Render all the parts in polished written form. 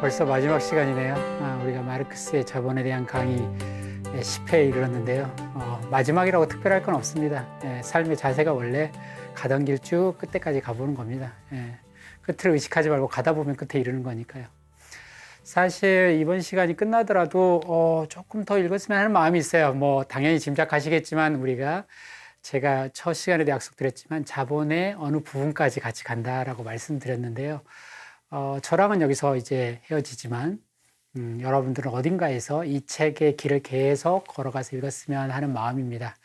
벌써 마지막 시간이네요. 우리가 마르크스의 자본에 대한 강의 10회에 이르렀는데요. 마지막이라고 특별할 건 없습니다. 삶의 자세가 원래 가던 길 쭉 끝에까지 가보는 겁니다. 끝을 의식하지 말고 가다 보면 끝에 이르는 거니까요. 사실 이번 시간이 끝나더라도 조금 더 읽었으면 하는 마음이 있어요. 당연히 짐작하시겠지만 제가 첫 시간에도 약속드렸지만 자본의 어느 부분까지 같이 간다라고 말씀드렸는데요. 저랑은 여기서 이제 헤어지지만 여러분들은 어딘가에서 이 책의 길을 계속 걸어가서 읽었으면 하는 마음입니다.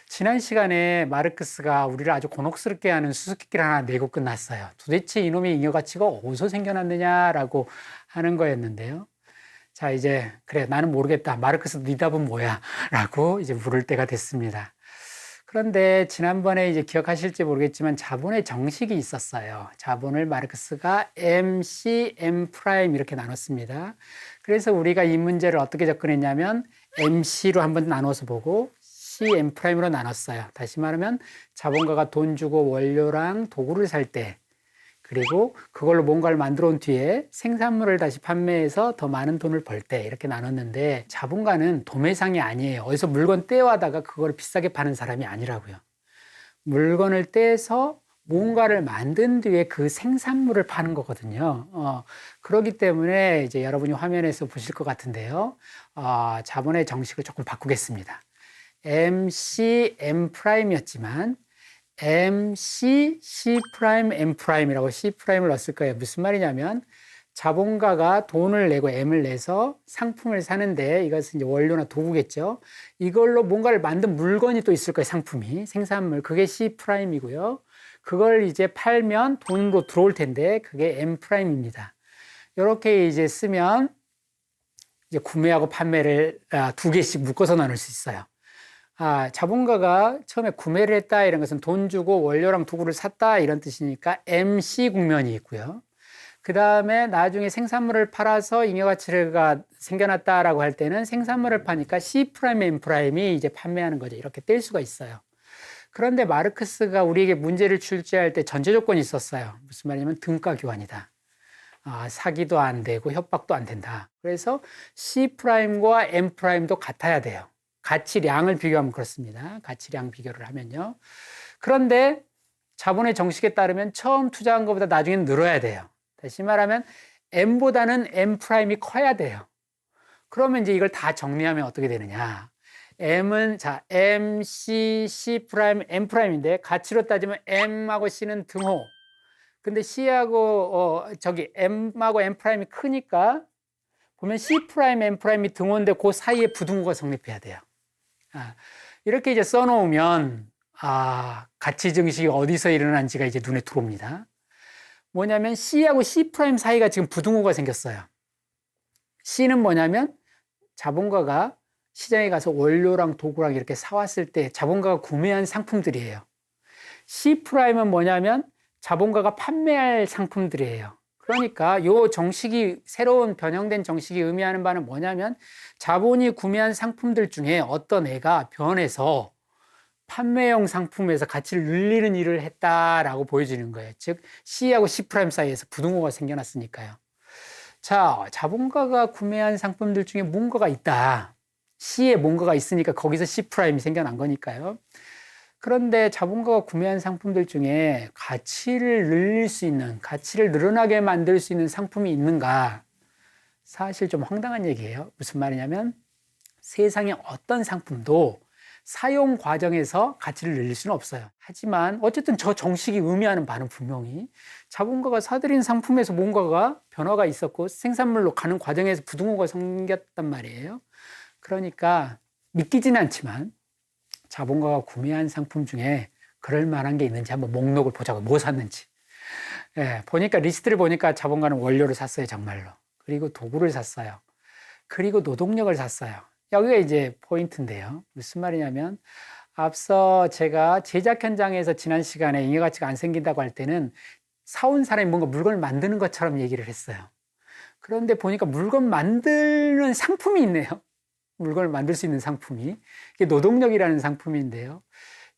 지난 시간에 마르크스가 우리를 아주 곤혹스럽게 하는 수수께끼를 하나 내고 끝났어요. 도대체 이놈의 잉여가치가 어디서 생겨났느냐라고 하는 거였는데요. 자, 이제 그래 나는 모르겠다. 마르크스 네 답은 뭐야? 라고 이제 물을 때가 됐습니다. 그런데 지난번에 이제 기억하실지 모르겠지만 자본의 정식이 있었어요. 자본을 마르크스가 M, C, M' 이렇게 나눴습니다. 그래서 우리가 이 문제를 어떻게 접근했냐면 MC로 한번 나눠서 보고 CM'으로 나눴어요. 다시 말하면 자본가가 돈 주고 원료랑 도구를 살 때, 그리고 그걸로 뭔가를 만들어 온 뒤에 생산물을 다시 판매해서 더 많은 돈을 벌 때 이렇게 나눴는데, 자본가는 도매상이 아니에요. 어디서 물건 떼와다가 그걸 비싸게 파는 사람이 아니라고요. 물건을 떼서 뭔가를 만든 뒤에 그 생산물을 파는 거거든요. 그렇기 때문에 이제 여러분이 화면에서 보실 것 같은데요. 자본의 정식을 조금 바꾸겠습니다. MC, M'이었지만 MC, C', M'이라고 C'를 넣었을 거예요. 무슨 말이냐면 자본가가 돈을 내고 M을 내서 상품을 사는데, 이것은 이제 원료나 도구겠죠. 이걸로 뭔가를 만든 물건이 또 있을 거예요. 상품이, 생산물. 그게 C'이고요. 그걸 이제 팔면 돈으로 들어올 텐데 그게 M'입니다. 이렇게 이제 쓰면 이제 구매하고 판매를 두 개씩 묶어서 나눌 수 있어요. 자본가가 처음에 구매를 했다 이런 것은 돈 주고 원료랑 도구를 샀다 이런 뜻이니까 MC 국면이 있고요. 그 다음에 나중에 생산물을 팔아서 잉여가치가 생겨났다라고 할 때는 생산물을 파니까 C', M'이 이제 판매하는 거죠. 이렇게 뗄 수가 있어요. 그런데 마르크스가 우리에게 문제를 출제할 때 전제 조건이 있었어요. 무슨 말이냐면 등가 교환이다. 사기도 안 되고 협박도 안 된다. 그래서 C'과 M'도 같아야 돼요. 가치량을 비교하면 그렇습니다. 가치량 비교를 하면요. 그런데 자본의 정식에 따르면 처음 투자한 것보다 나중에는 늘어야 돼요. 다시 말하면 M보다는 M'이 커야 돼요. 그러면 이제 이걸 다 정리하면 어떻게 되느냐. M은 M, C, C', M'인데 가치로 따지면 M하고 C는 등호. 근데 C하고 M하고 M'이 크니까 보면 C', M'이 등호인데 그 사이에 부등호가 성립해야 돼요. 이렇게 이제 써놓으면 가치 증식이 어디서 일어난지가 이제 눈에 들어옵니다. 뭐냐면 C하고 C' 사이가 지금 부등호가 생겼어요. C는 뭐냐면 자본가가 시장에 가서 원료랑 도구랑 이렇게 사왔을 때 자본가가 구매한 상품들이에요. C'은 뭐냐면 자본가가 판매할 상품들이에요. 그러니까 요 정식이, 새로운 변형된 정식이 의미하는 바는 뭐냐면 자본이 구매한 상품들 중에 어떤 애가 변해서 판매용 상품에서 가치를 늘리는 일을 했다라고 보여지는 거예요. 즉 C하고 C' 사이에서 부등호가 생겨났으니까요. 자, 자본가가 구매한 상품들 중에 뭔가가 있다. C에 뭔가가 있으니까 거기서 C' 생겨난 거니까요. 그런데 자본가가 구매한 상품들 중에 가치를 늘릴 수 있는, 가치를 늘어나게 만들 수 있는 상품이 있는가? 사실 좀 황당한 얘기예요. 무슨 말이냐면 세상에 어떤 상품도 사용 과정에서 가치를 늘릴 수는 없어요. 하지만 어쨌든 저 정식이 의미하는 바는 분명히 자본가가 사들인 상품에서 뭔가가 변화가 있었고 생산물로 가는 과정에서 부등호가 생겼단 말이에요. 그러니까 믿기지는 않지만 자본가가 구매한 상품 중에 그럴 만한 게 있는지 한번 목록을 보자고. 뭐 샀는지. 보니까 리스트를 보니까 자본가는 원료를 샀어요. 정말로. 그리고 도구를 샀어요. 그리고 노동력을 샀어요. 여기가 이제 포인트인데요. 무슨 말이냐면 앞서 제가 제작 현장에서 지난 시간에 잉여가치가 안 생긴다고 할 때는 사온 사람이 뭔가 물건을 만드는 것처럼 얘기를 했어요. 그런데 보니까 물건 만드는 상품이 있네요. 물건을 만들 수 있는 상품이. 이게 노동력이라는 상품인데요.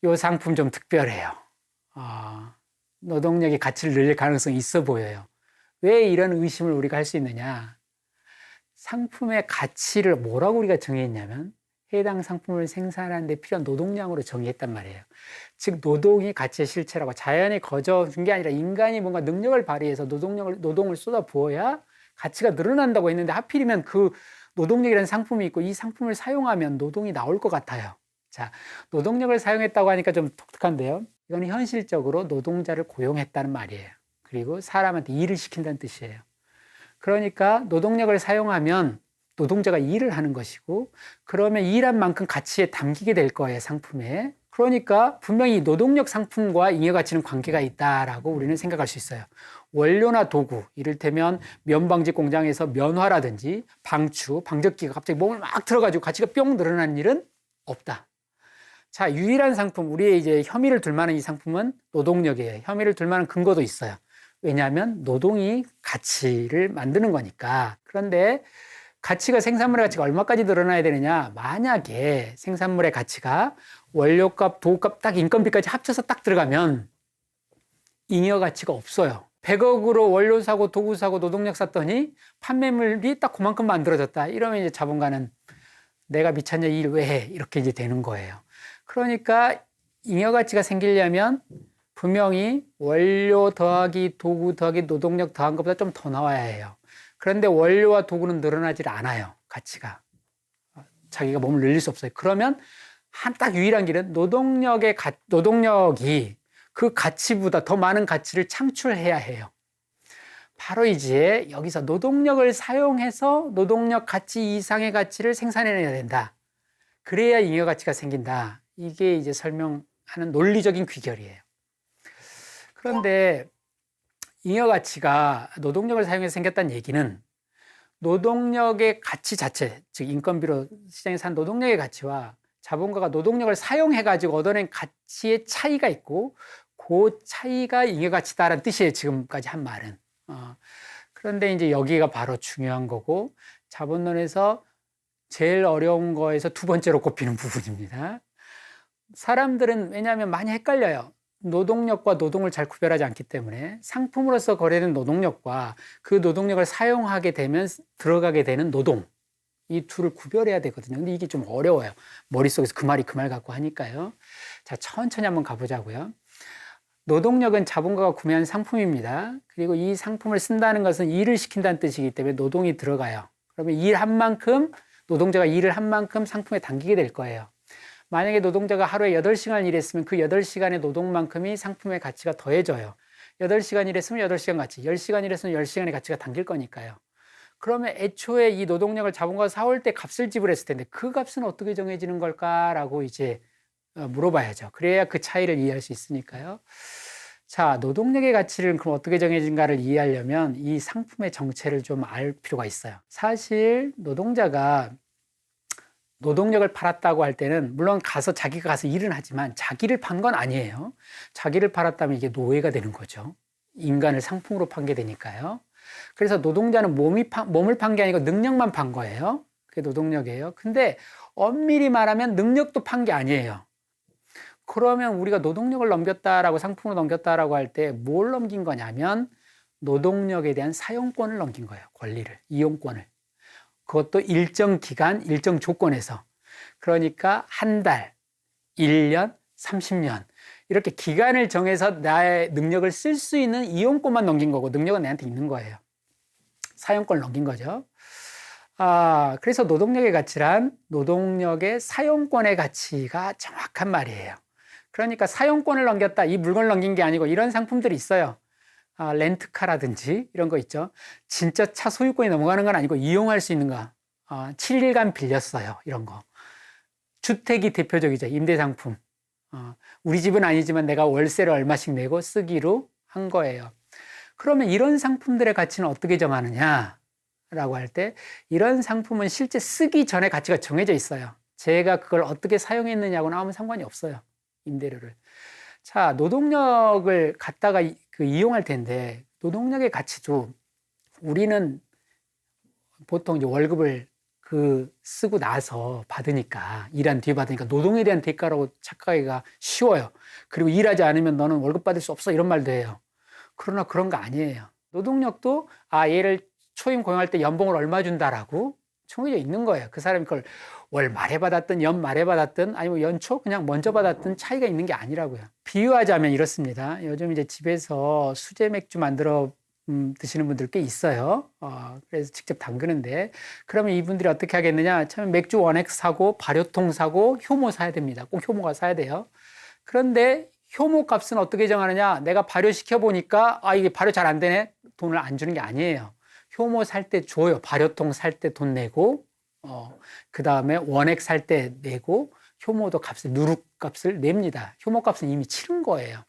이 상품 좀 특별해요. 노동력의 가치를 늘릴 가능성이 있어 보여요. 왜 이런 의심을 우리가 할 수 있느냐? 상품의 가치를 뭐라고 우리가 정의했냐면 해당 상품을 생산하는 데 필요한 노동량으로 정의했단 말이에요. 즉 노동이 가치의 실체라고, 자연이 거저준 게 아니라 인간이 뭔가 능력을 발휘해서 노동을 쏟아 부어야 가치가 늘어난다고 했는데, 하필이면 그 노동력이라는 상품이 있고 이 상품을 사용하면 노동이 나올 것 같아요. 자, 노동력을 사용했다고 하니까 좀 독특한데요. 이건 현실적으로 노동자를 고용했다는 말이에요. 그리고 사람한테 일을 시킨다는 뜻이에요. 그러니까 노동력을 사용하면 노동자가 일을 하는 것이고, 그러면 일한 만큼 가치에 담기게 될 거예요, 상품에. 그러니까 분명히 노동력 상품과 잉여가치는 관계가 있다라고 우리는 생각할 수 있어요. 원료나 도구, 이를테면 면방직 공장에서 면화라든지 방추, 방적기가 갑자기 몸을 막 들어가지고 가치가 뿅 늘어나는 일은 없다. 자, 유일한 상품, 우리의 이제 혐의를 둘 만한 이 상품은 노동력이에요. 혐의를 둘 만한 근거도 있어요. 왜냐하면 노동이 가치를 만드는 거니까. 그런데 가치가, 생산물의 가치가 얼마까지 늘어나야 되느냐? 만약에 생산물의 가치가 원료값, 도구값, 딱 인건비까지 합쳐서 딱 들어가면 잉여 가치가 없어요. 100억으로 원료 사고 도구 사고 노동력 샀더니 판매물이 딱 그만큼 만들어졌다. 이러면 이제 자본가는 내가 미쳤냐, 일 왜 해? 이렇게 이제 되는 거예요. 그러니까 잉여 가치가 생기려면 분명히 원료 더하기 도구 더하기 노동력 더한 것보다 좀 더 나와야 해요. 그런데 원료와 도구는 늘어나질 않아요, 가치가. 자기가 몸을 늘릴 수 없어요. 그러면 딱 유일한 길은 노동력이 그 가치보다 더 많은 가치를 창출해야 해요. 바로 이제 여기서 노동력을 사용해서 노동력 가치 이상의 가치를 생산해내야 된다. 그래야 잉여 가치가 생긴다. 이게 이제 설명하는 논리적인 귀결이에요. 그런데 잉여 가치가 노동력을 사용해서 생겼다는 얘기는 노동력의 가치 자체, 즉 인건비로 시장에 산 노동력의 가치와 자본가가 노동력을 사용해가지고 얻어낸 가치의 차이가 있고, 그 차이가 잉여 가치다라는 뜻이에요, 지금까지 한 말은. 그런데 이제 여기가 바로 중요한 거고, 자본론에서 제일 어려운 거에서 두 번째로 꼽히는 부분입니다. 사람들은 왜냐하면 많이 헷갈려요. 노동력과 노동을 잘 구별하지 않기 때문에 상품으로서 거래된 노동력과 그 노동력을 사용하게 되면 들어가게 되는 노동, 이 둘을 구별해야 되거든요. 근데 이게 좀 어려워요. 머릿속에서 그 말이 그 말 같고 하니까요. 자, 천천히 한번 가보자고요. 노동력은 자본가가 구매한 상품입니다. 그리고 이 상품을 쓴다는 것은 일을 시킨다는 뜻이기 때문에 노동이 들어가요. 그러면 일한 만큼, 노동자가 일을 한 만큼 상품에 담기게 될 거예요. 만약에 노동자가 하루에 8시간 일했으면 그 8시간의 노동만큼이 상품의 가치가 더해져요. 8시간 일했으면 8시간 가치, 10시간 일했으면 10시간의 가치가 담길 거니까요. 그러면 애초에 이 노동력을 자본가가 사올 때 값을 지불했을 텐데 그 값은 어떻게 정해지는 걸까라고 이제 물어봐야죠. 그래야 그 차이를 이해할 수 있으니까요. 자, 노동력의 가치를 그럼 어떻게 정해진가를 이해하려면 이 상품의 정체를 좀 알 필요가 있어요. 사실 노동자가 노동력을 팔았다고 할 때는 물론 자기가 가서 일은 하지만 자기를 판 건 아니에요. 자기를 팔았다면 이게 노예가 되는 거죠. 인간을 상품으로 판 게 되니까요. 그래서 노동자는 몸을 판 게 아니고 능력만 판 거예요. 그게 노동력이에요. 근데 엄밀히 말하면 능력도 판 게 아니에요. 그러면 우리가 노동력을 넘겼다라고, 상품으로 넘겼다라고 할 때 뭘 넘긴 거냐면 노동력에 대한 사용권을 넘긴 거예요. 권리를, 이용권을. 그것도 일정 기간, 일정 조건에서. 그러니까 한 달, 1년, 30년 이렇게 기간을 정해서 나의 능력을 쓸 수 있는 이용권만 넘긴 거고, 능력은 내한테 있는 거예요. 사용권을 넘긴 거죠. 그래서 노동력의 가치란 노동력의 사용권의 가치가 정확한 말이에요. 그러니까 사용권을 넘겼다, 이 물건을 넘긴 게 아니고, 이런 상품들이 있어요. 렌트카라든지 이런 거 있죠. 진짜 차 소유권이 넘어가는 건 아니고 이용할 수 있는 거. 7일간 빌렸어요. 이런 거. 주택이 대표적이죠. 임대상품. 우리 집은 아니지만 내가 월세를 얼마씩 내고 쓰기로 한 거예요. 그러면 이런 상품들의 가치는 어떻게 정하느냐 라고 할 때, 이런 상품은 실제 쓰기 전에 가치가 정해져 있어요. 제가 그걸 어떻게 사용했느냐고는 아무 상관이 없어요. 임대료를. 자, 노동력을 갖다가 이용할 텐데, 노동력의 가치도 우리는 보통 이제 월급을 쓰고 나서 받으니까, 일한 뒤에 받으니까 노동에 대한 대가라고 착각하기가 쉬워요. 그리고 일하지 않으면 너는 월급 받을 수 없어, 이런 말도 해요. 그러나 그런 거 아니에요. 노동력도 얘를 초임 고용할 때 연봉을 얼마 준다라고 정해져 있는 거예요. 그 사람이 그걸 월 말에 받았든 연 말에 받았든 아니면 연초 그냥 먼저 받았든 차이가 있는 게 아니라고요. 비유하자면 이렇습니다. 요즘 이제 집에서 수제 맥주 만들어 드시는 분들 꽤 있어요. 그래서 직접 담그는데 그러면 이분들이 어떻게 하겠느냐? 처음에 맥주 원액 사고 발효통 사고 효모 사야 됩니다. 꼭 효모가 사야 돼요. 그런데 효모 값은 어떻게 정하느냐? 내가 발효시켜 보니까 이게 발효 잘 안 되네. 돈을 안 주는 게 아니에요. 효모 살 때 줘요. 발효통 살 때 돈 내고 그 다음에 원액 살 때 내고 효모도 값을 누룩 값을 냅니다. 효모 값은 이미 치른 거예요.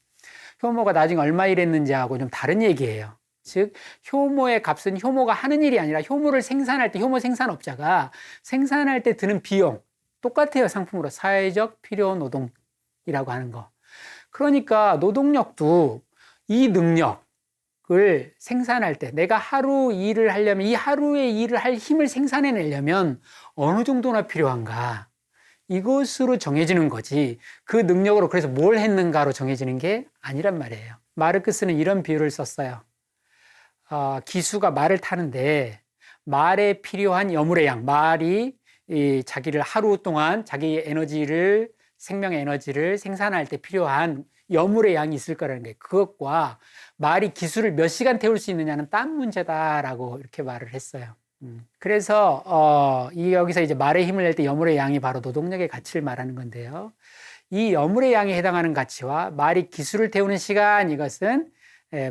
효모가 나중에 얼마 일했는지 하고 좀 다른 얘기예요. 즉 효모의 값은 효모가 하는 일이 아니라 효모를 생산할 때 효모 생산업자가 생산할 때 드는 비용 똑같아요. 상품으로 사회적 필요 노동이라고 하는 거. 그러니까 노동력도 이 능력을 생산할 때 내가 하루 일을 하려면 이 하루의 일을 할 힘을 생산해내려면 어느 정도나 필요한가 이것으로 정해지는 거지 그 능력으로 그래서 뭘 했는가로 정해지는 게 아니란 말이에요. 마르크스는 이런 비유를 썼어요. 기수가 말을 타는데 말에 필요한 여물의 양, 말이 자기를 하루 동안 자기 에너지를 생명의 에너지를 생산할 때 필요한 여물의 양이 있을 거라는 거예요. 그것과 말이 기수를 몇 시간 태울 수 있느냐는 딴 문제다라고 이렇게 말을 했어요. 그래서 여기서 이제 말의 힘을 낼 때 여물의 양이 바로 노동력의 가치를 말하는 건데요. 이 여물의 양에 해당하는 가치와 말이 기수를 태우는 시간 이것은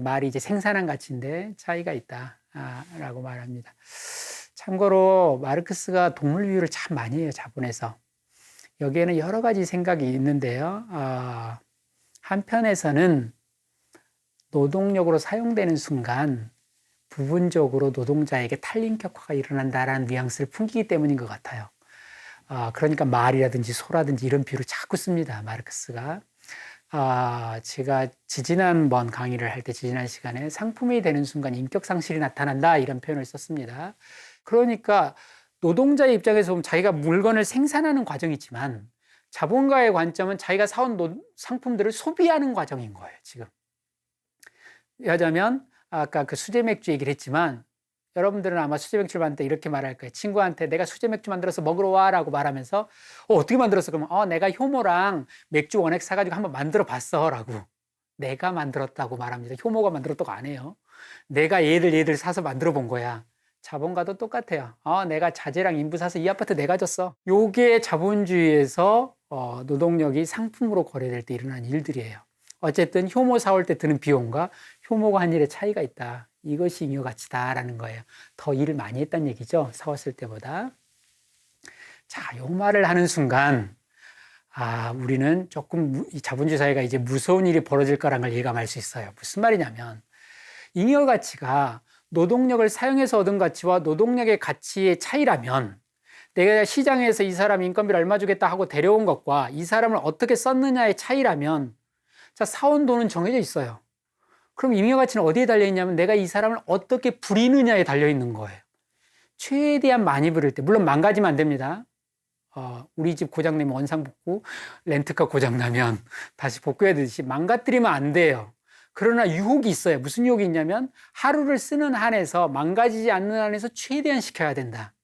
말이 이제 생산한 가치인데 차이가 있다라고 말합니다. 참고로 마르크스가 동물 비유를 참 많이 해요. 자본에서. 여기에는 여러 가지 생각이 있는데요. 한편에서는 노동력으로 사용되는 순간 부분적으로 노동자에게 탈린격화가 일어난다라는 뉘앙스를 풍기기 때문인 것 같아요. 그러니까 말이라든지 소라든지 이런 비유를 자꾸 씁니다. 마르크스가. 제가 지지난번 강의를 할 때 지지난 시간에 상품이 되는 순간 인격 상실이 나타난다 이런 표현을 썼습니다. 그러니까 노동자의 입장에서 보면 자기가 물건을 생산하는 과정이지만 자본가의 관점은 자기가 사온 상품들을 소비하는 과정인 거예요. 지금 하자면 아까 그 수제 맥주 얘기를 했지만 여러분들은 아마 수제 맥주를 만들 때 이렇게 말할 거예요. 친구한테 내가 수제 맥주 만들어서 먹으러 와 라고 말하면서 어떻게 만들었어? 그러면 내가 효모랑 맥주 원액 사가지고 한번 만들어 봤어 라고 내가 만들었다고 말합니다. 효모가 만들었다고 안 해요. 내가 얘들 사서 만들어 본 거야. 자본가도 똑같아요. 내가 자재랑 인부 사서 이 아파트 내가 줬어. 요게 자본주의에서 노동력이 상품으로 거래될 때 일어나는 일들이에요. 어쨌든 효모 사올 때 드는 비용과 효모가 한 일의 차이가 있다. 이것이 잉여가치다라는 거예요. 더 일을 많이 했다는 얘기죠. 사왔을 때보다. 자, 요 말을 하는 순간 우리는 조금 이 자본주의 사회가 이제 무서운 일이 벌어질 거라는 걸 예감할 수 있어요. 무슨 말이냐면 잉여가치가 노동력을 사용해서 얻은 가치와 노동력의 가치의 차이라면 내가 시장에서 이 사람 인건비를 얼마 주겠다 하고 데려온 것과 이 사람을 어떻게 썼느냐의 차이라면 자, 사온 돈은 정해져 있어요. 그럼 잉여가치는 어디에 달려있냐면 내가 이 사람을 어떻게 부리느냐에 달려있는 거예요. 최대한 많이 부릴 때 물론 망가지면 안 됩니다. 우리 집 고장나면 원상복구, 렌트카 고장나면 다시 복구해야 되듯이 망가뜨리면 안 돼요. 그러나 유혹이 있어요. 무슨 유혹이 있냐면 하루를 쓰는 한에서 망가지지 않는 한에서 최대한 시켜야 된다.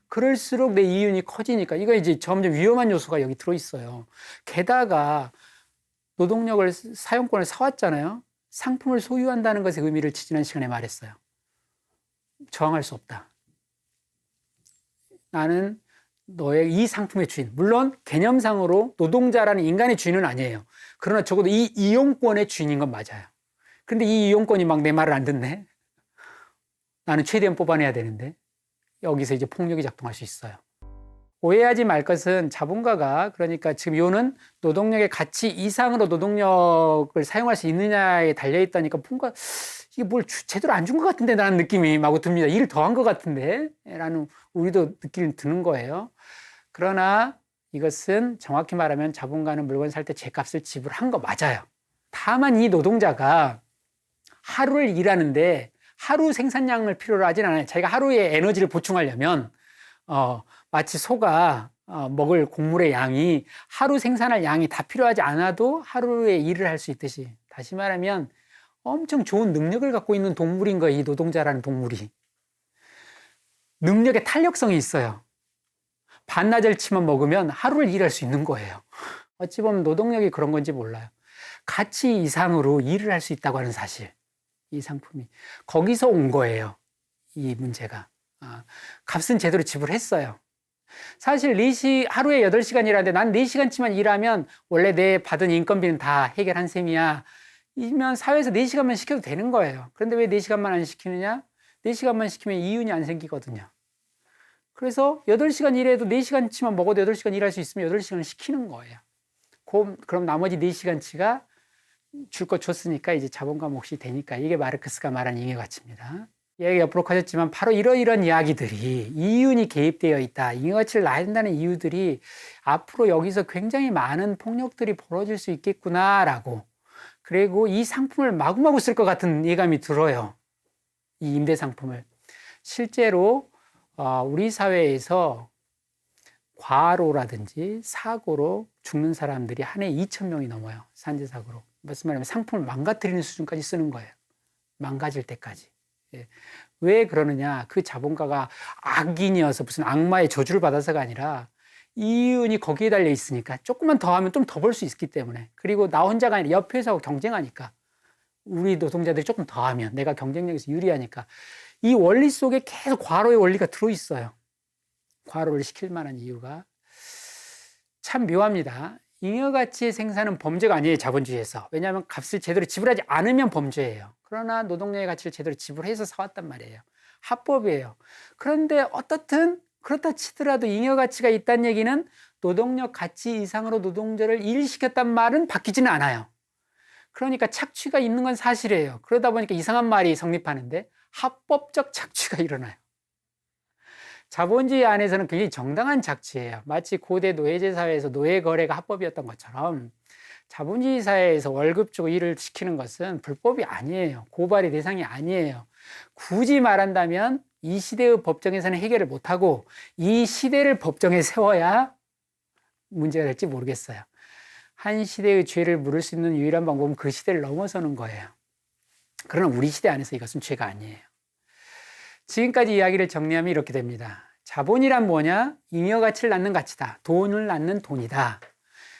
그럴수록 내 이윤이 커지니까 이거 이제 점점 위험한 요소가 여기 들어있어요. 게다가 노동력을 사용권을 사왔잖아요. 상품을 소유한다는 것의 의미를 지난 시간에 말했어요. 저항할 수 없다. 나는 너의 이 상품의 주인. 물론 개념상으로 노동자라는 인간의 주인은 아니에요. 그러나 적어도 이 이용권의 주인인 건 맞아요. 근데 이 이용권이 막 내 말을 안 듣네. 나는 최대한 뽑아내야 되는데 여기서 이제 폭력이 작동할 수 있어요. 오해하지 말 것은 자본가가 그러니까 지금 요는 노동력의 가치 이상으로 노동력을 사용할 수 있느냐에 달려있다니까 뭔가 이게 뭘 제대로 안 준 것 같은데 라는 느낌이 마구 듭니다. 일을 더한 것 같은데 라는 우리도 느낌이 드는 거예요. 그러나 이것은 정확히 말하면 자본가는 물건 살 때 제값을 지불한 거 맞아요. 다만 이 노동자가 하루를 일하는데 하루 생산량을 필요로 하진 않아요. 자기가 하루의 에너지를 보충하려면 마치 소가 먹을 곡물의 양이 하루 생산할 양이 다 필요하지 않아도 하루에 일을 할 수 있듯이 다시 말하면 엄청 좋은 능력을 갖고 있는 동물인 거예요. 이 노동자라는 동물이. 능력의 탄력성이 있어요. 반나절 치만 먹으면 하루를 일할 수 있는 거예요. 어찌 보면 노동력이 그런 건지 몰라요. 가치 이상으로 일을 할 수 있다고 하는 사실. 이 상품이. 거기서 온 거예요. 이 문제가. 값은 제대로 지불했어요. 사실 하루에 8시간 일하는데 난 4시간치만 일하면 원래 내 받은 인건비는 다 해결한 셈이야. 이면 사회에서 4시간만 시켜도 되는 거예요. 그런데 왜 4시간만 안 시키느냐? 4시간만 시키면 이윤이 안 생기거든요. 그래서 8시간 일해도 4시간치만 먹어도 8시간 일할 수 있으면 8시간을 시키는 거예요. 그럼 나머지 4시간치가 줄 거 줬으니까 이제 자본과 몫이 되니까 이게 마르크스가 말한 잉여가치입니다. 얘기 옆으로 커졌지만 바로 이러이러한 이야기들이 이윤이 개입되어 있다. 잉여가치를 놔야 된다는 이유들이 앞으로 여기서 굉장히 많은 폭력들이 벌어질 수 있겠구나라고 그리고 이 상품을 마구마구 쓸 것 같은 예감이 들어요. 이 임대 상품을. 실제로 우리 사회에서 과로라든지 사고로 죽는 사람들이 한 해에 2,000명이 넘어요. 산재사고로. 무슨 말이냐면 상품을 망가뜨리는 수준까지 쓰는 거예요. 망가질 때까지. 예. 왜 그러느냐? 그 자본가가 악인이어서 무슨 악마의 저주를 받아서가 아니라 이윤이 거기에 달려 있으니까 조금만 더 하면 좀 더 벌 수 있기 때문에 그리고 나 혼자가 아니라 옆 회사하고 경쟁하니까 우리 노동자들이 조금 더 하면 내가 경쟁력에서 유리하니까 이 원리 속에 계속 과로의 원리가 들어있어요. 과로를 시킬 만한 이유가 참 묘합니다. 잉여가치의 생산은 범죄가 아니에요. 자본주의에서. 왜냐하면 값을 제대로 지불하지 않으면 범죄예요. 그러나 노동력의 가치를 제대로 지불해서 사왔단 말이에요. 합법이에요. 그런데 어떻든 그렇다 치더라도 잉여가치가 있다는 얘기는 노동력 가치 이상으로 노동자를 일시켰단 말은 바뀌지는 않아요. 그러니까 착취가 있는 건 사실이에요. 그러다 보니까 이상한 말이 성립하는데 합법적 착취가 일어나요. 자본주의 안에서는 굉장히 정당한 착취예요. 마치 고대 노예제 사회에서 노예 거래가 합법이었던 것처럼 자본주의 사회에서 월급 주고 일을 시키는 것은 불법이 아니에요. 고발의 대상이 아니에요. 굳이 말한다면 이 시대의 법정에서는 해결을 못하고 이 시대를 법정에 세워야 문제가 될지 모르겠어요. 한 시대의 죄를 물을 수 있는 유일한 방법은 그 시대를 넘어서는 거예요. 그러나 우리 시대 안에서 이것은 죄가 아니에요. 지금까지 이야기를 정리하면 이렇게 됩니다. 자본이란 뭐냐? 잉여가치를 낳는 가치다. 돈을 낳는 돈이다.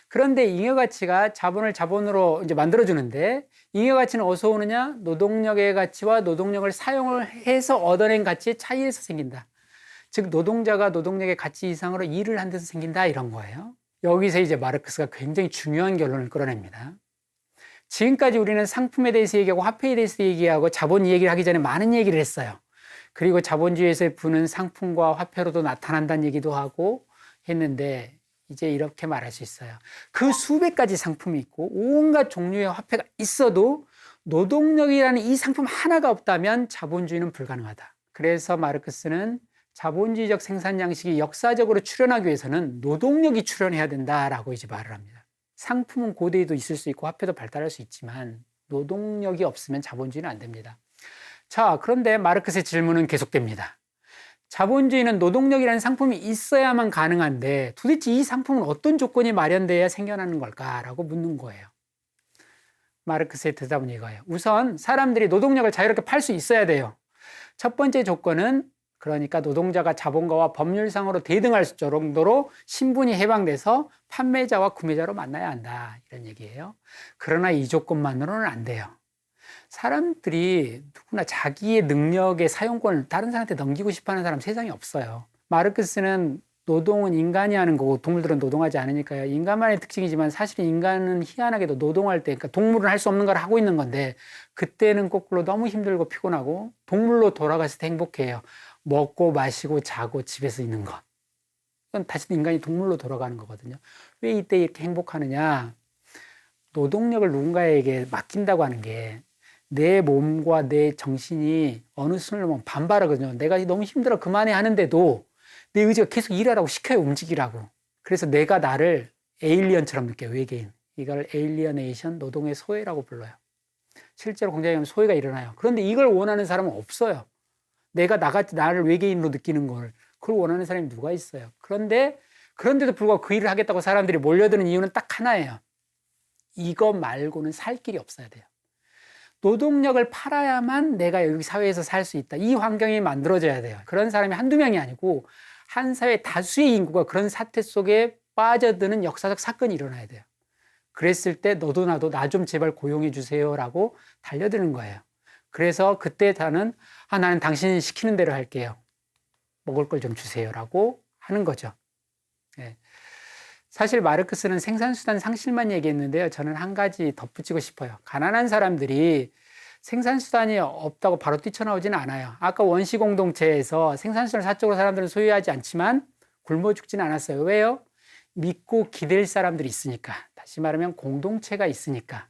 그런데 잉여가치가 자본을 자본으로 이제 만들어주는데 잉여가치는 어디서 오느냐? 노동력의 가치와 노동력을 사용을 해서 얻어낸 가치의 차이에서 생긴다. 즉 노동자가 노동력의 가치 이상으로 일을 한 데서 생긴다 이런 거예요. 여기서 이제 마르크스가 굉장히 중요한 결론을 끌어냅니다. 지금까지 우리는 상품에 대해서 얘기하고 화폐에 대해서 얘기하고 자본 얘기를 하기 전에 많은 얘기를 했어요. 그리고 자본주의에서 부는 상품과 화폐로도 나타난다는 얘기도 하고 했는데 이제 이렇게 말할 수 있어요. 그 수백 가지 상품이 있고 온갖 종류의 화폐가 있어도 노동력이라는 이 상품 하나가 없다면 자본주의는 불가능하다. 그래서 마르크스는 자본주의적 생산 양식이 역사적으로 출현하기 위해서는 노동력이 출현해야 된다라고 이제 말을 합니다. 상품은 고대에도 있을 수 있고 화폐도 발달할 수 있지만 노동력이 없으면 자본주의는 안 됩니다. 자, 그런데 마르크스의 질문은 계속됩니다. 자본주의는 노동력이라는 상품이 있어야만 가능한데 도대체 이 상품은 어떤 조건이 마련돼야 생겨나는 걸까라고 묻는 거예요. 마르크스의 대답은 이거예요. 우선 사람들이 노동력을 자유롭게 팔 수 있어야 돼요. 첫 번째 조건은 그러니까 노동자가 자본가와 법률상으로 대등할 정도로 신분이 해방돼서 판매자와 구매자로 만나야 한다. 이런 얘기예요. 그러나 이 조건만으로는 안 돼요. 사람들이 누구나 자기의 능력의 사용권을 다른 사람한테 넘기고 싶어하는 사람 세상에 없어요. 마르크스는 노동은 인간이 하는 거고 동물들은 노동하지 않으니까요. 인간만의 특징이지만 사실은 인간은 희한하게도 노동할 때 그러니까 동물은 할 수 없는 걸 하고 있는 건데 그때는 거꾸로 너무 힘들고 피곤하고 동물로 돌아갔을 때 행복해요. 먹고 마시고 자고 집에서 있는 것. 이건 다시 인간이 동물로 돌아가는 거거든요. 왜 이때 이렇게 행복하느냐? 노동력을 누군가에게 맡긴다고 하는 게 내 몸과 내 정신이 어느 순을 넘으면 반발하거든요. 내가 너무 힘들어 그만해 하는데도 내 의지가 계속 일하라고 시켜요. 움직이라고. 그래서 내가 나를 에일리언처럼 느껴요. 외계인. 이걸 에일리어네이션, 노동의 소외라고 불러요. 실제로 공장에 가면 소외가 일어나요. 그런데 이걸 원하는 사람은 없어요. 내가 나같이 나를 외계인으로 느끼는 걸. 그걸 원하는 사람이 누가 있어요. 그런데도 불구하고 그 일을 하겠다고 사람들이 몰려드는 이유는 딱 하나예요. 이거 말고는 살 길이 없어야 돼요. 노동력을 팔아야만 내가 여기 사회에서 살 수 있다. 이 환경이 만들어져야 돼요. 그런 사람이 한두 명이 아니고 한 사회 다수의 인구가 그런 사태 속에 빠져드는 역사적 사건이 일어나야 돼요. 그랬을 때 너도 나도 나 좀 제발 고용해 주세요라고 달려드는 거예요. 그래서 그때 나는 당신이 시키는 대로 할게요. 먹을 걸 좀 주세요라고 하는 거죠. 네. 사실 마르크스는 생산수단 상실만 얘기했는데요. 저는 한 가지 덧붙이고 싶어요. 가난한 사람들이 생산수단이 없다고 바로 뛰쳐나오지는 않아요. 아까 원시공동체에서 생산수단을 사적으로 사람들은 소유하지 않지만 굶어 죽지는 않았어요. 왜요? 믿고 기댈 사람들이 있으니까. 다시 말하면 공동체가 있으니까.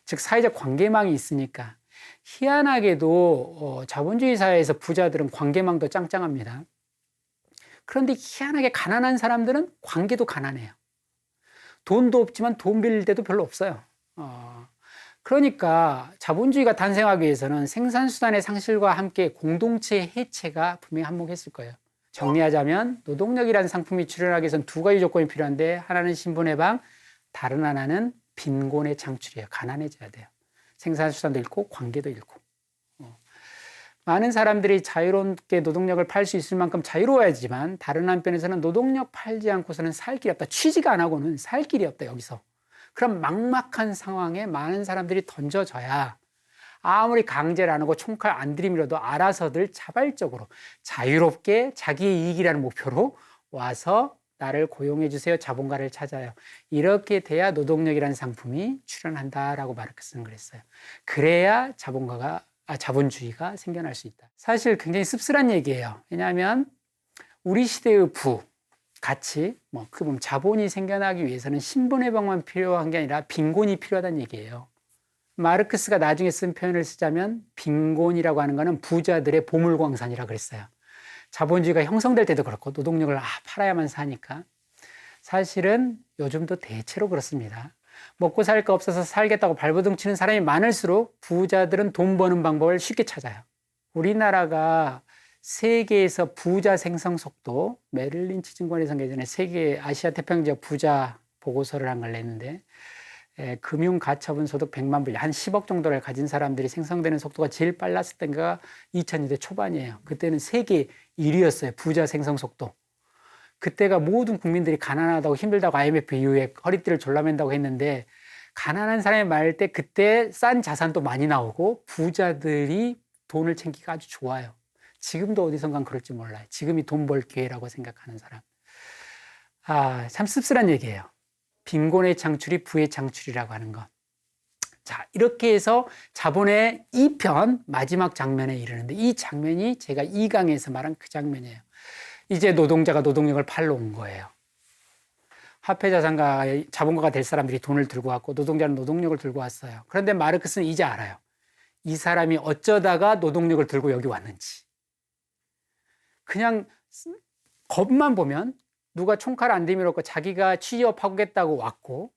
즉 사회적 관계망이 있으니까. 희한하게도 자본주의 사회에서 부자들은 관계망도 짱짱합니다. 그런데 희한하게 가난한 사람들은 관계도 가난해요. 돈도 없지만 돈 빌릴 데도 별로 없어요. 그러니까 자본주의가 탄생하기 위해서는 생산수단의 상실과 함께 공동체의 해체가 분명히 한몫했을 거예요. 정리하자면 노동력이라는 상품이 출현하기 위해서는 두 가지 조건이 필요한데 하나는 신분해방, 다른 하나는 빈곤의 창출이에요. 가난해져야 돼요. 생산수단도 잃고 관계도 잃고. 많은 사람들이 자유롭게 노동력을 팔 수 있을 만큼 자유로워야지만 다른 한편에서는 노동력 팔지 않고서는 살 길이 없다. 취직 안 하고는 살 길이 없다. 여기서. 그럼 막막한 상황에 많은 사람들이 던져져야 아무리 강제를 안 하고 총칼 안 들이밀어도 알아서들 자발적으로 자유롭게 자기의 이익이라는 목표로 와서 나를 고용해 주세요. 자본가를 찾아요. 이렇게 돼야 노동력이라는 상품이 출현한다라고 마르크스는 그랬어요. 그래야 자본주의가 생겨날 수 있다. 사실 굉장히 씁쓸한 얘기예요. 왜냐하면 우리 시대의 가치, 자본이 생겨나기 위해서는 신분해방만 필요한 게 아니라 빈곤이 필요하다는 얘기예요. 마르크스가 나중에 쓴 표현을 쓰자면 빈곤이라고 하는 거는 부자들의 보물광산이라 그랬어요. 자본주의가 형성될 때도 그렇고 노동력을 팔아야만 사니까. 사실은 요즘도 대체로 그렇습니다. 먹고 살 거 없어서 살겠다고 발버둥 치는 사람이 많을수록 부자들은 돈 버는 방법을 쉽게 찾아요. 우리나라가 세계에서 부자 생성 속도, 메릴 린치 증권에서 예전에 세계 아시아 태평양 지역 부자 보고서를 한 걸 냈는데 금융 가처분 소득 100만 불, 한 10억 정도를 가진 사람들이 생성되는 속도가 제일 빨랐을 때가 2000년대 초반이에요. 그때는 세계 1위였어요. 부자 생성 속도. 그때가 모든 국민들이 가난하다고 힘들다고 IMF 이후에 허리띠를 졸라맨다고 했는데 가난한 사람이 많을 때 그때 싼 자산도 많이 나오고 부자들이 돈을 챙기기가 아주 좋아요. 지금도 어디선간 그럴지 몰라요. 지금이 돈 벌 기회라고 생각하는 사람. 참 씁쓸한 얘기예요. 빈곤의 창출이 부의 창출이라고 하는 것. 자, 이렇게 해서 자본의 2편 마지막 장면에 이르는데 이 장면이 제가 2강에서 말한 그 장면이에요. 이제 노동자가 노동력을 팔러 온 거예요. 화폐자산가, 자본가가 될 사람들이 돈을 들고 왔고 노동자는 노동력을 들고 왔어요. 그런데 마르크스는 이제 알아요. 이 사람이 어쩌다가 노동력을 들고 여기 왔는지. 그냥 겉만 보면 누가 총칼 안 들이밀었고 자기가 취업하겠다고 왔고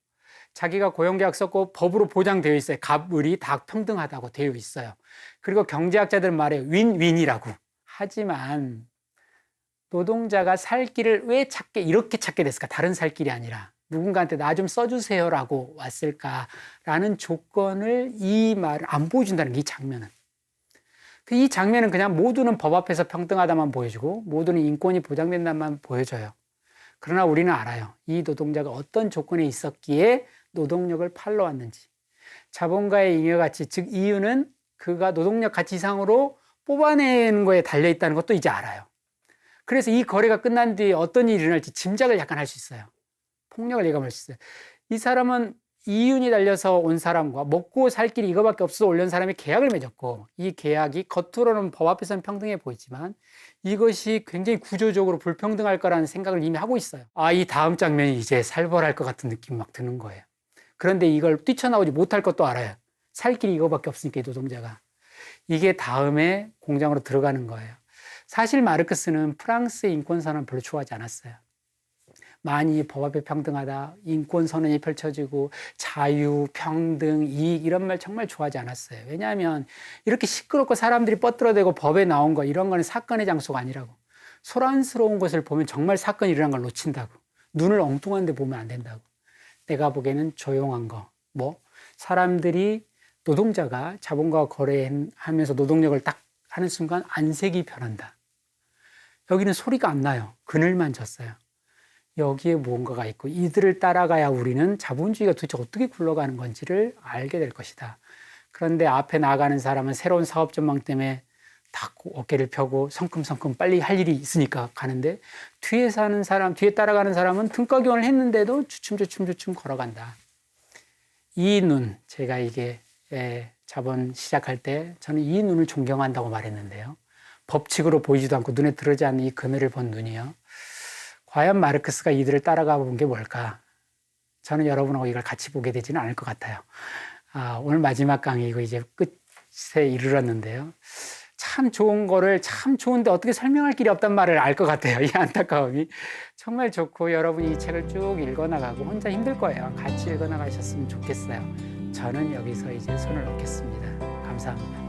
자기가 고용계약 썼고 법으로 보장되어 있어요. 갑을이 다 평등하다고 되어 있어요. 그리고 경제학자들은 말해요. 윈윈이라고. 하지만 노동자가 살 길을 왜 이렇게 찾게 됐을까? 다른 살 길이 아니라 누군가한테 나 좀 써주세요라고 왔을까라는 조건을 이 말을 안 보여준다는 게 이 장면은. 이 장면은 그냥 모두는 법 앞에서 평등하다만 보여주고 모두는 인권이 보장된다만 보여줘요. 그러나 우리는 알아요. 이 노동자가 어떤 조건에 있었기에 노동력을 팔러 왔는지. 자본가의 잉여가치, 즉 이유는 그가 노동력 가치 이상으로 뽑아내는 거에 달려있다는 것도 이제 알아요. 그래서 이 거래가 끝난 뒤에 어떤 일이 일어날지 짐작을 약간 할 수 있어요. 폭력을 예감할 수 있어요. 이 사람은 이윤이 달려서 온 사람과 먹고 살 길이 이거밖에 없어서 올린 사람이 계약을 맺었고 이 계약이 겉으로는 법 앞에서는 평등해 보이지만 이것이 굉장히 구조적으로 불평등할 거라는 생각을 이미 하고 있어요. 이 다음 장면이 이제 살벌할 것 같은 느낌이 막 드는 거예요. 그런데 이걸 뛰쳐나오지 못할 것도 알아요. 살 길이 이거밖에 없으니까 이 노동자가. 이게 다음에 공장으로 들어가는 거예요. 사실 마르크스는 프랑스의 인권선언을 별로 좋아하지 않았어요. 많이 법 앞에 평등하다, 인권선언이 펼쳐지고 자유, 평등, 이익 이런 말 정말 좋아하지 않았어요. 왜냐하면 이렇게 시끄럽고 사람들이 뻗들어대고 법에 나온 거 이런 거는 사건의 장소가 아니라고. 소란스러운 것을 보면 정말 사건이 일어난 걸 놓친다고. 눈을 엉뚱한 데 보면 안 된다고. 내가 보기에는 조용한 거, 사람들이 노동자가 자본과 거래하면서 노동력을 딱 하는 순간 안색이 변한다. 여기는 소리가 안 나요. 그늘만 졌어요. 여기에 무언가가 있고 이들을 따라가야 우리는 자본주의가 도대체 어떻게 굴러가는 건지를 알게 될 것이다. 그런데 앞에 나가는 사람은 새로운 사업 전망 때문에 다 어깨를 펴고 성큼성큼 빨리 할 일이 있으니까 가는데 뒤에 사는 사람, 뒤에 따라가는 사람은 등가경을 했는데도 주춤주춤 걸어간다. 이 눈, 제가 이게 자본 시작할 때 저는 이 눈을 존경한다고 말했는데요. 법칙으로 보이지도 않고 눈에 들어오지 않는 이 그늘을 본 눈이요. 과연 마르크스가 이들을 따라가 본 게 뭘까? 저는 여러분하고 이걸 같이 보게 되지는 않을 것 같아요. 오늘 마지막 강의고 이제 끝에 이르렀는데요. 참 좋은 거를 참 좋은데 어떻게 설명할 길이 없단 말을 알 것 같아요. 이 안타까움이 정말 좋고 여러분이 이 책을 쭉 읽어나가고 혼자 힘들 거예요. 같이 읽어나가셨으면 좋겠어요. 저는 여기서 이제 손을 놓겠습니다. 감사합니다.